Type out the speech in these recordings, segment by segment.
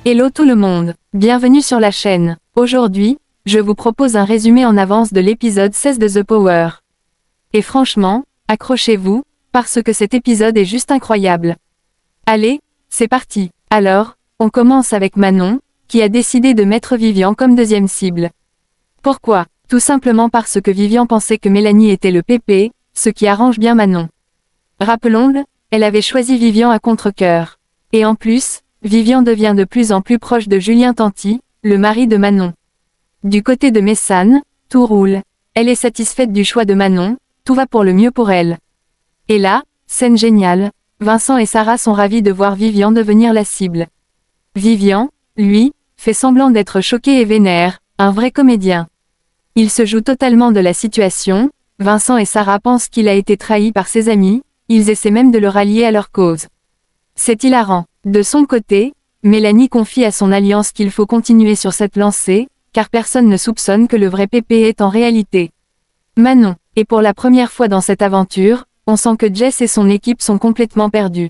Hello tout le monde, bienvenue sur la chaîne. Aujourd'hui, je vous propose un résumé en avance de l'épisode 16 de The Power. Et franchement, accrochez-vous, parce que cet épisode est juste incroyable. Allez, c'est parti. Alors, on commence avec Manon, qui a décidé de mettre Vivian comme deuxième cible. Pourquoi? Tout simplement parce que Vivian pensait que Mélanie était le pépé, ce qui arrange bien Manon. Rappelons-le, elle avait choisi Vivian à contre-cœur. Et en plus, Vivian devient de plus en plus proche de Julien Tanti, le mari de Manon. Du côté de Messane, tout roule. Elle est satisfaite du choix de Manon, tout va pour le mieux pour elle. Et là, scène géniale, Vincent et Sarah sont ravis de voir Vivian devenir la cible. Vivian, lui, fait semblant d'être choqué et vénère, un vrai comédien. Il se joue totalement de la situation, Vincent et Sarah pensent qu'il a été trahi par ses amis, ils essaient même de le rallier à leur cause. C'est hilarant. De son côté, Mélanie confie à son alliance qu'il faut continuer sur cette lancée, car personne ne soupçonne que le vrai pépé est en réalité Manon. Et pour la première fois dans cette aventure, on sent que Jess et son équipe sont complètement perdus.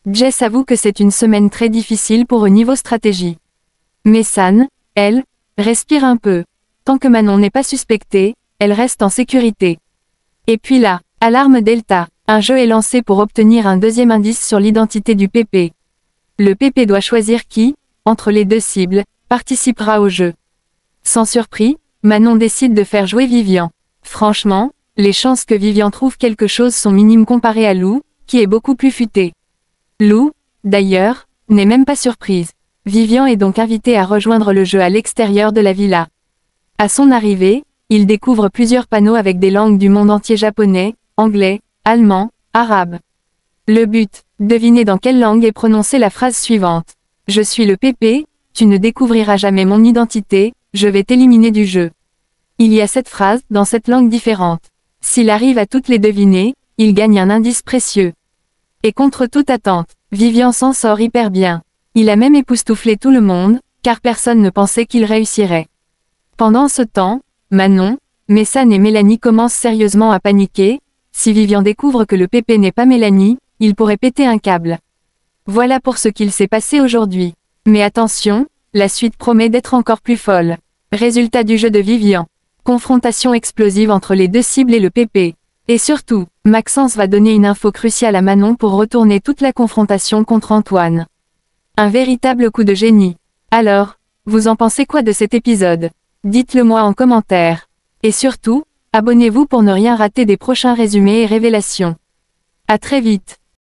Jess avoue que c'est une semaine très difficile pour eux niveau stratégie. Messane, elle, respire un peu. Tant que Manon n'est pas suspectée, elle reste en sécurité. Et puis là, alarme Delta, un jeu est lancé pour obtenir un deuxième indice sur l'identité du pépé. Le pépé doit choisir qui, entre les deux cibles, participera au jeu. Sans surprise, Manon décide de faire jouer Vivian. Franchement, les chances que Vivian trouve quelque chose sont minimes comparées à Lou, qui est beaucoup plus futée. Lou, d'ailleurs, n'est même pas surprise. Vivian est donc invité à rejoindre le jeu à l'extérieur de la villa. À son arrivée, il découvre plusieurs panneaux avec des langues du monde entier: japonais, anglais, allemand, arabe. Le but, deviner dans quelle langue est prononcée la phrase suivante. Je suis le pépé, tu ne découvriras jamais mon identité, je vais t'éliminer du jeu. Il y a 7 phrases dans cette langue différente. S'il arrive à toutes les deviner, il gagne un indice précieux. Et contre toute attente, Vivian s'en sort hyper bien. Il a même époustouflé tout le monde, car personne ne pensait qu'il réussirait. Pendant ce temps, Manon, Messane et Mélanie commencent sérieusement à paniquer. Si Vivian découvre que le pépé n'est pas Mélanie, il pourrait péter un câble. Voilà pour ce qu'il s'est passé aujourd'hui. Mais attention, la suite promet d'être encore plus folle. Résultat du jeu de Vivian. Confrontation explosive entre les deux cibles et le pépé. Et surtout, Maxence va donner une info cruciale à Manon pour retourner toute la confrontation contre Antoine. Un véritable coup de génie. Alors, vous en pensez quoi de cet épisode? Dites-le moi en commentaire. Et surtout, abonnez-vous pour ne rien rater des prochains résumés et révélations. À très vite.